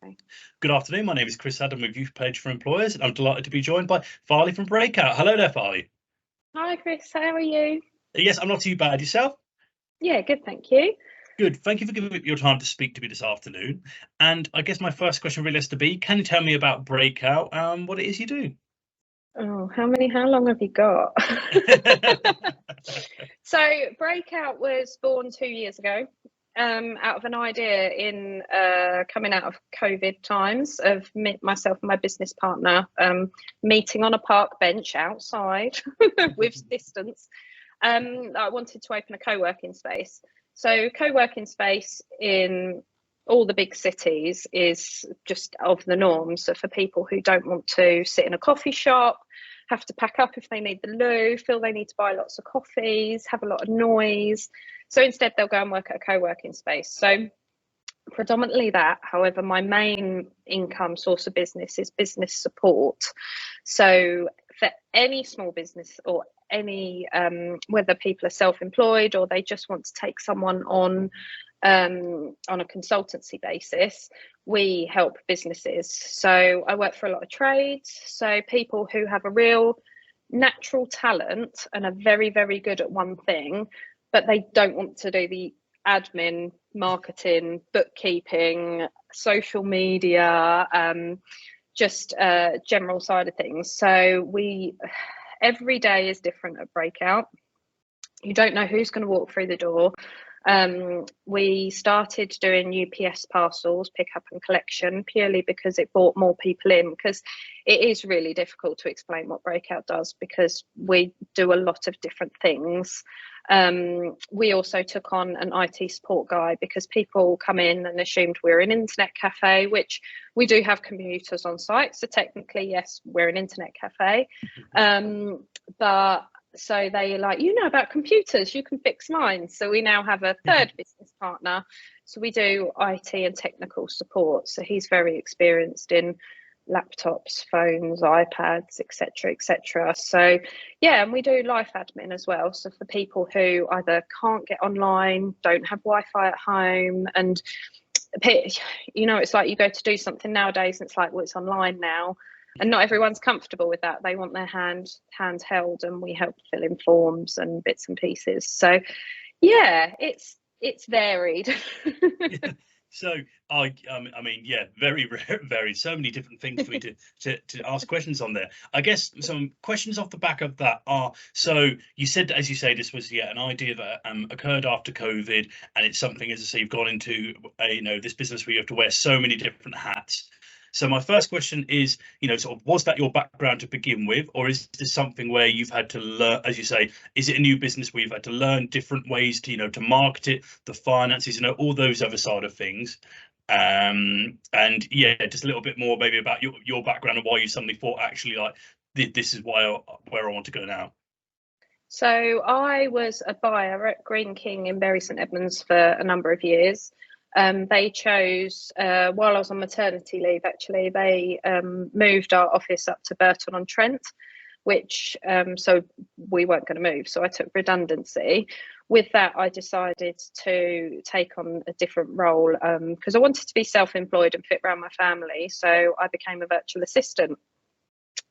Okay. Good afternoon. My name is Chris Adam with Youth Page for Employers, and I'm delighted to be joined by Farley from Breakout. Hello there, Farley. Hi, Chris. How are you? Yes, I'm not too bad. Yourself? Yeah, good, thank you. Good. Thank you for giving me your time to speak to me this afternoon. And I guess my first question really has to be, can you tell me about Breakout, what it is you do? Oh, how long have you got? So Breakout was born 2 years ago, out of an idea in coming out of COVID times of myself and my business partner meeting on a park bench outside with distance. I wanted to open a co-working space. So co-working space in all the big cities is just of the norm. So for people who don't want to sit in a coffee shop, have to pack up if they need the loo, feel they need to buy lots of coffees, have a lot of noise. So instead they'll go and work at a co-working space. So predominantly that. However, my main income source of business is business support. So for any small business or any whether people are self-employed or they just want to take someone on a consultancy basis, we help businesses. So I work for a lot of trades, so people who have a real natural talent and are very, very good at one thing, but they don't want to do the admin, marketing, bookkeeping, social media, just general side of things. So every day is different at Breakout. You don't know who's going to walk through the door. We started doing UPS parcels, pick up and collection, purely because it brought more people in, because it is really difficult to explain what Breakout does because we do a lot of different things. We also took on an IT support guy because people come in and assumed we're an internet cafe, which we do have computers on site. So technically, yes, we're an internet cafe. But so they like, you know about computers, you can fix mine. So we now have a third business partner. So we do IT and technical support. So he's very experienced in laptops, phones, iPads, etc., etc. So yeah, and we do life admin as well. So for people who either can't get online, don't have Wi-Fi at home, and you know, it's like you go to do something nowadays and it's like, well, it's online now. And not everyone's comfortable with that. They want their hands held, and we help fill in forms and bits and pieces. So yeah, it's varied. Yeah. So I mean, yeah, very so many different things for me to ask questions on there. I guess some questions off the back of that are, so you said, as you say, this was an idea that occurred after COVID, and it's something, as I say, you've gone into this business where you have to wear so many different hats. So my first question is, sort of, was that your background to begin with, or is this something where you've had to learn, as you say, is it a new business where you've had to learn different ways to, to market it, the finances, all those other side of things? And yeah, just a little bit more maybe about your background and why you suddenly thought, actually, like, this is where I want to go now. So I was a buyer at Green King in Bury St Edmunds for a number of years. They chose, while I was on maternity leave, actually, they moved our office up to Burton-on-Trent, which, so we weren't going to move. So I took redundancy. With that, I decided to take on a different role because I wanted to be self-employed and fit around my family. So I became a virtual assistant.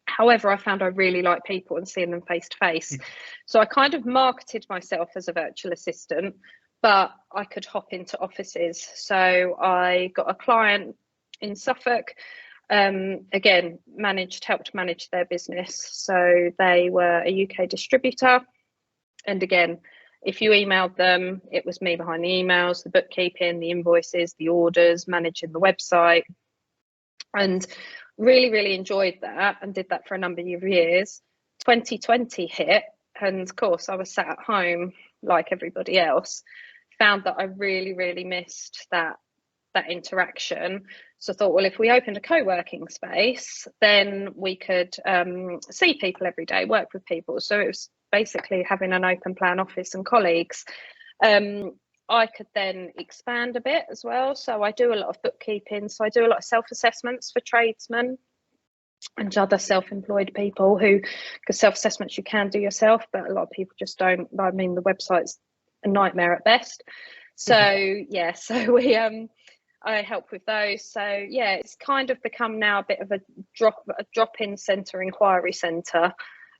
However, I found I really like people and seeing them face to face. So I kind of marketed myself as a virtual assistant, but I could hop into offices. So I got a client in Suffolk, again, helped manage their business. So they were a UK distributor. And again, if you emailed them, it was me behind the emails, the bookkeeping, the invoices, the orders, managing the website. And really, really enjoyed that and did that for a number of years. 2020 hit, and of course I was sat at home like everybody else. Found that I really, really missed that interaction. So I thought, well, if we opened a co-working space, then we could see people every day, work with people. So it was basically having an open plan office and colleagues. I could then expand a bit as well. So I do a lot of bookkeeping. So I do a lot of self-assessments for tradesmen and other self-employed people because self-assessments you can do yourself, but a lot of people just don't. I mean, the website's a nightmare at best. So yeah, so I help with those. So yeah, it's kind of become now a bit of a drop-in centre, inquiry centre,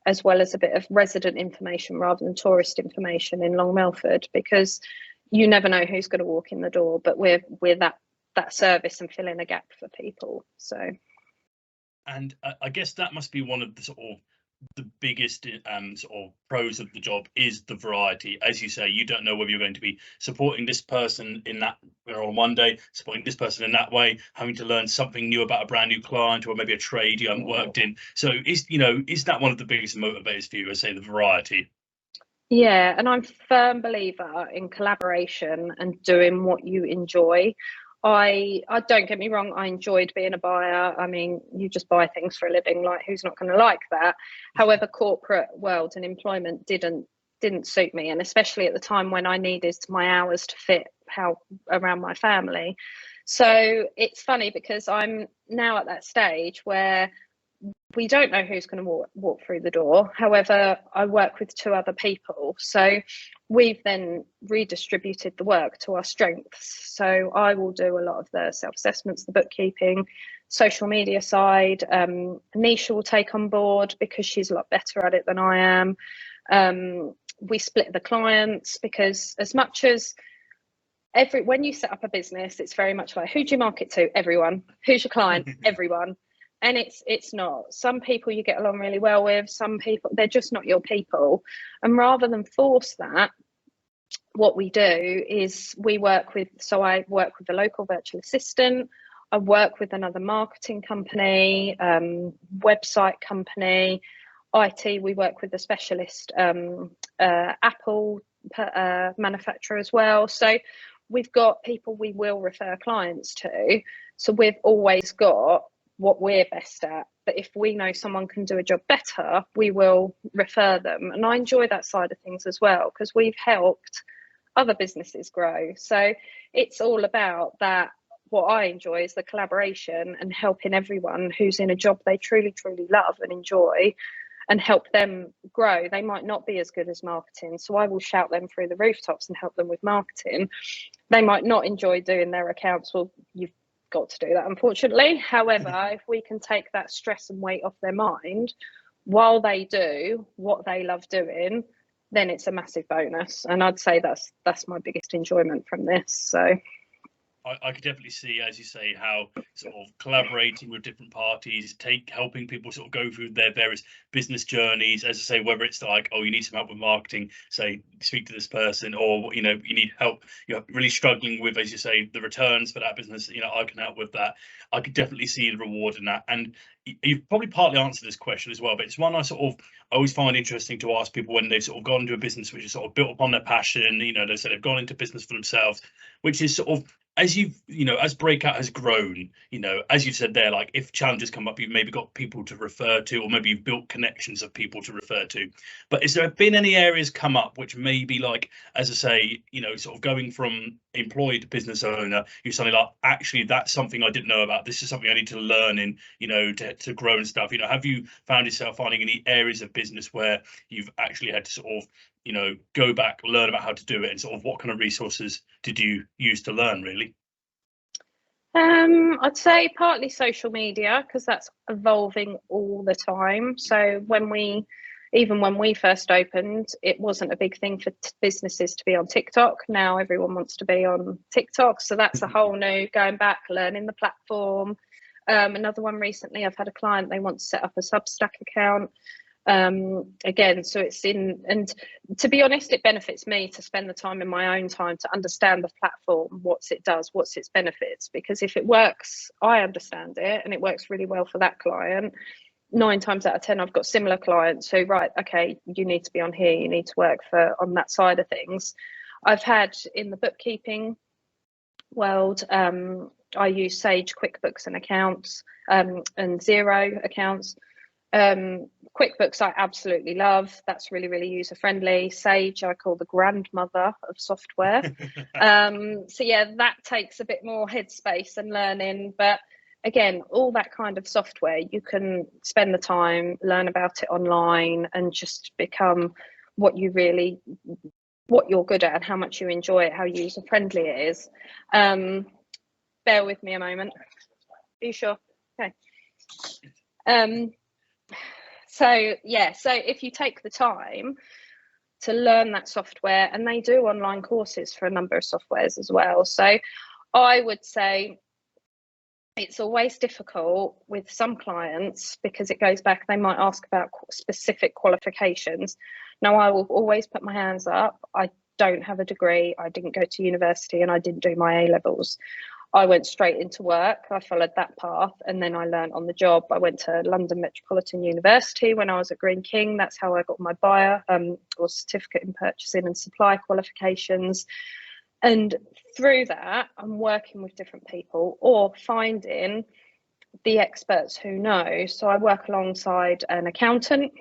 as well as a bit of resident information rather than tourist information in Long Melford, because you never know who's going to walk in the door, but we're that service and fill in a gap for people. So, and I guess that must be one of the sort of the biggest sort of pros of the job is the variety. As you say, you don't know whether you're going to be supporting this person in that on one day, supporting this person in that way, having to learn something new about a brand new client or maybe a trade you haven't worked in. So is that one of the biggest motivators for you, I say, the variety? Yeah, and I'm a firm believer in collaboration and doing what you enjoy. I don't get me wrong, I enjoyed being a buyer. I mean, you just buy things for a living, like who's not going to like that? However, corporate world and employment didn't suit me, and especially at the time when I needed my hours to fit how around my family. So it's funny because I'm now at that stage where we don't know who's going to walk through the door. However, I work with two other people. So we've then redistributed the work to our strengths. So I will do a lot of the self-assessments, the bookkeeping, social media side. Nisha will take on board because she's a lot better at it than I am. We split the clients because as much as when you set up a business, it's very much like, who do you market to? Everyone. Who's your client? Everyone. And it's not. Some people you get along really well with, some people they're just not your people. And rather than force that, what we do is I work with a local virtual assistant, I work with another marketing company, website company, IT, we work with a specialist Apple manufacturer as well. So we've got people we will refer clients to. So we've always got what we're best at, but if we know someone can do a job better, we will refer them. And I enjoy that side of things as well, because we've helped other businesses grow. So it's all about that. What I enjoy is the collaboration and helping everyone who's in a job they truly love and enjoy, and help them grow. They might not be as good as marketing, so I will shout them through the rooftops and help them with marketing. They might not enjoy doing their accounts. Well, you've got to do that, unfortunately. However, if we can take that stress and weight off their mind while they do what they love doing, then it's a massive bonus. And I'd say that's my biggest enjoyment from this. So I could definitely see, as you say, how sort of collaborating with different parties, helping people sort of go through their various business journeys. As I say, whether it's like, oh, you need some help with marketing, say, speak to this person, or you need help, you're really struggling with, as you say, the returns for that business. I can help with that. I could definitely see the reward in that. And you've probably partly answered this question as well, but it's one I always find interesting to ask people when they've sort of gone into a business which is sort of built upon their passion. They said they've gone into business for themselves, which is sort of, as Breakout has grown, as you've said there, like if challenges come up, you've maybe got people to refer to, or maybe you've built connections of people to refer to. But is there been any areas come up which maybe, like, as I say, sort of going from employed to business owner, you're suddenly like, actually, that's something I didn't know about. This is something I need to learn in, to grow and stuff. Have you found yourself finding any areas of business where you've actually had to sort of go back, learn about how to do it, and sort of what kind of resources did you use to learn, really? I'd say partly social media, because that's evolving all the time. So even when we first opened, it wasn't a big thing for businesses to be on TikTok. Now everyone wants to be on TikTok. So that's a whole new going back, learning the platform. Another one recently, I've had a client, they want to set up a Substack account. Again, so and to be honest, it benefits me to spend the time in my own time to understand the platform, what it does, what's its benefits, because if it works, I understand it and it works really well for that client. 9 times out of 10, I've got similar clients who, right, okay, you need to be on here, you need to work on that side of things. I've had in the bookkeeping world, I use Sage QuickBooks and accounts, and Xero accounts. QuickBooks I absolutely love. That's really user friendly. Sage I call the grandmother of software. So yeah, that takes a bit more headspace and learning, but again, all that kind of software, you can spend the time, learn about it online, and just become what you're good at and how much you enjoy it, how user friendly it is. bear with me a moment. Are you sure? Okay. So yeah, so if you take the time to learn that software, and they do online courses for a number of softwares as well. So I would say it's always difficult with some clients because it goes back, they might ask about specific qualifications. Now, I will always put my hands up. I don't have a degree. I didn't go to university and I didn't do my A levels. I went straight into work. I followed that path and then I learned on the job. I went to London Metropolitan University when I was at Green King. That's how I got my buyer or certificate in purchasing and supply qualifications. And through that, I'm working with different people or finding the experts who know. So I work alongside an accountant.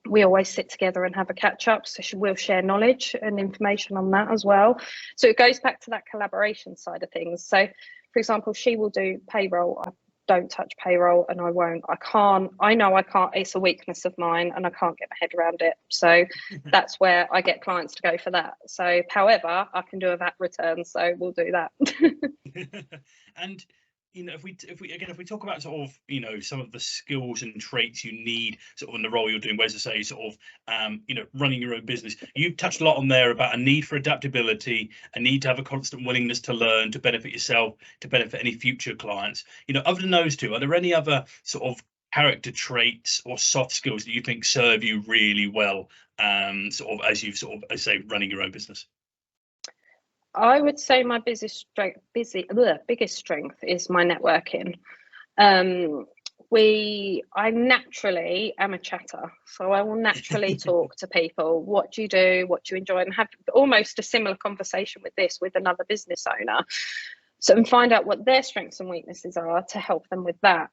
We always sit together and have a catch up. So we'll share knowledge and information on that as well. So it goes back to that collaboration side of things. So, for example, she will do payroll. I don't touch payroll and I won't. I know I can't. It's a weakness of mine and I can't get my head around it. So that's where I get clients to go for that. So, however, I can do a VAT return. So we'll do that. And if we talk about sort of some of the skills and traits you need sort of in the role you're doing, whereas I say sort of running your own business, you've touched a lot on there about a need for adaptability, a need to have a constant willingness to learn, to benefit yourself, to benefit any future clients. Other than those two, are there any other sort of character traits or soft skills that you think serve you really well, sort of as you've sort of, as say, running your own business? I would say my biggest strength is my networking. I naturally am a chatter, so I will naturally talk to people. What do you do? What do you enjoy? And have almost a similar conversation with another business owner, so and find out what their strengths and weaknesses are to help them with that.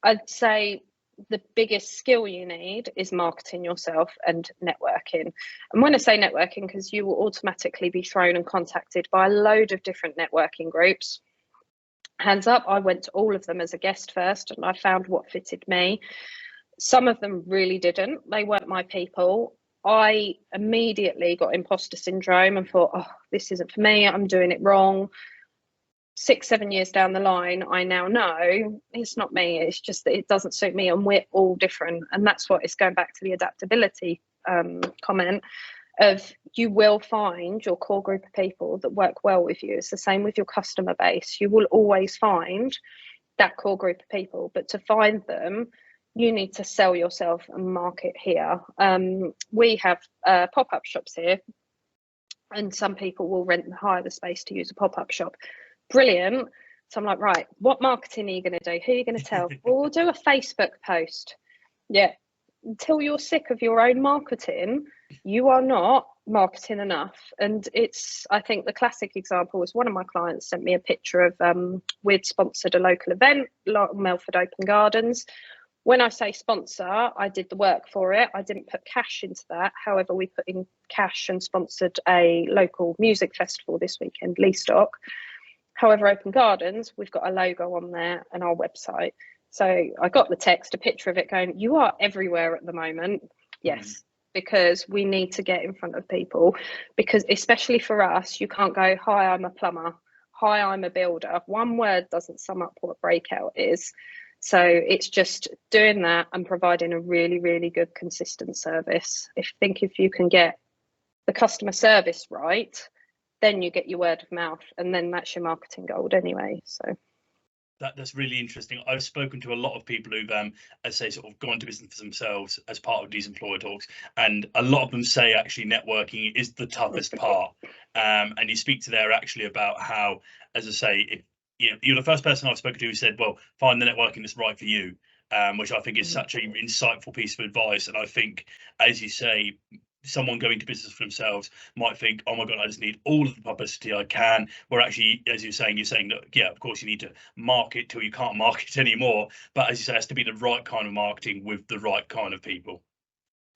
I'd say the biggest skill you need is marketing yourself and networking. And when I say networking, because you will automatically be thrown and contacted by a load of different networking groups. Hands up, I went to all of them as a guest first and I found what fitted me. Some of them really didn't. They weren't my people. I immediately got imposter syndrome and thought, oh, this isn't for me. I'm doing it wrong. 6-7 years down the line, I now know it's not me. It's just that it doesn't suit me and we're all different. And that's what it's going back to the adaptability comment of, you will find your core group of people that work well with you. It's the same with your customer base. You will always find that core group of people, but to find them, you need to sell yourself and market here. We have pop-up shops here and some people will rent and hire the space to use a pop-up shop. Brilliant. So I'm like, right, what marketing are you going to do? Who are you going to tell? Well, we'll do a Facebook post. Yeah. Until you're sick of your own marketing, you are not marketing enough. And I think the classic example was one of my clients sent me a picture of, we'd sponsored a local event, Melford Open Gardens. When I say sponsor, I did the work for it. I didn't put cash into that. However, we put in cash and sponsored a local music festival this weekend, Leastock. However, Open Gardens, we've got a logo on there and our website. So I got the text, a picture of it going, you are everywhere at the moment. Yes, because we need to get in front of people, because especially for us, you can't go, hi, I'm a plumber. Hi, I'm a builder. One word doesn't sum up what Breakout is. So it's just doing that and providing a really, really good, consistent service. If you can get the customer service right, then you get your word of mouth, and then that's your marketing gold anyway. So that's really interesting. I've spoken to a lot of people who've, as say, sort of gone to business for themselves as part of these employer talks, and a lot of them say actually networking is the toughest part. And you speak to there actually about how, as I say, you're the first person I've spoken to who said, well, find the networking that's right for you, which I think is such an insightful piece of advice. And I think, as you say, someone going to business for themselves might think, oh my god, I just need all of the publicity I can, where actually, as you're saying that, yeah, of course you need to market till you can't market anymore, but as you say, it has to be the right kind of marketing with the right kind of people.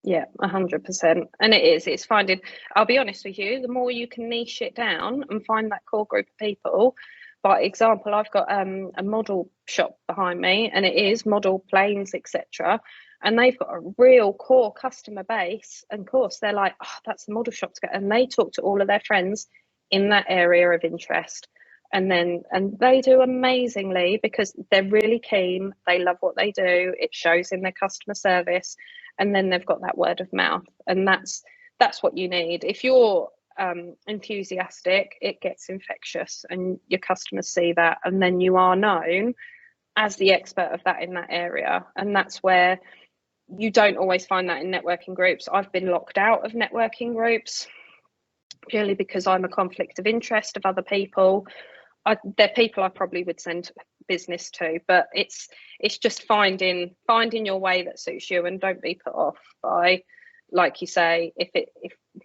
Yeah, 100%. And it's finding, I'll be honest with you, the more you can niche it down and find that core group of people. By example, I've got a model shop behind me, and it is model planes, etc. And they've got a real core customer base. And of course, they're like, oh, that's the model shop to go. And they talk to all of their friends in that area of interest. and they do amazingly because they're really keen, they love what they do, it shows in their customer service, and then they've got that word of mouth, and that's what you need. If you're enthusiastic, it gets infectious and your customers see that, and then you are known as the expert of that in that area. And that's where you don't always find that in networking groups. I've been locked out of networking groups purely because I'm a conflict of interest of other people. They're people I probably would send business to, but it's just finding your way that suits you, and don't be put off by, like you say, if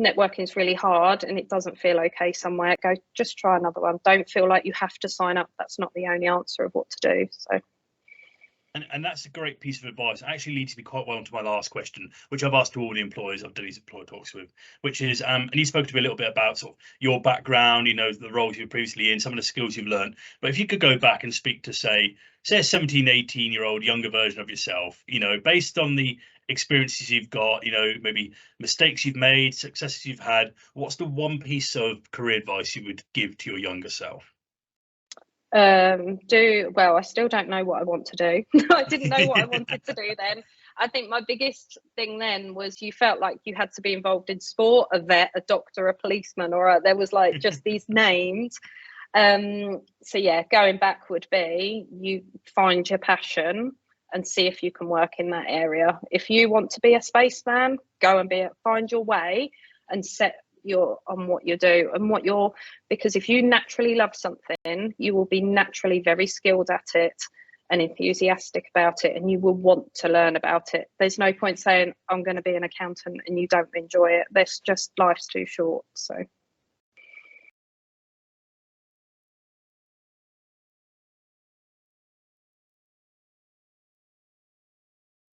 networking is really hard and it doesn't feel okay somewhere, go just try another one. Don't feel like you have to sign up. That's not the only answer of what to do. So. And that's a great piece of advice. It actually leads me quite well into my last question, which I've asked to all the employees I've done these employer talks with, which is, and you spoke to me a little bit about sort of your background, the roles you were previously in, some of the skills you've learned. But if you could go back and speak to, say a 17, 18-year-old younger version of yourself, based on the experiences you've got, maybe mistakes you've made, successes you've had, what's the one piece of career advice you would give to your younger self? I still don't know what I want to do. I didn't know what I wanted to do then. I think my biggest thing then was you felt like you had to be involved in sport, a vet, a doctor, a policeman, or there was like just these names. So yeah, going back would be you find your passion and see if you can work in that area. If you want to be a spaceman, go and find your way and set on what you do and because if you naturally love something, you will be naturally very skilled at it and enthusiastic about it, and you will want to learn about it. There's no point saying I'm going to be an accountant and you don't enjoy it. Life's too short. So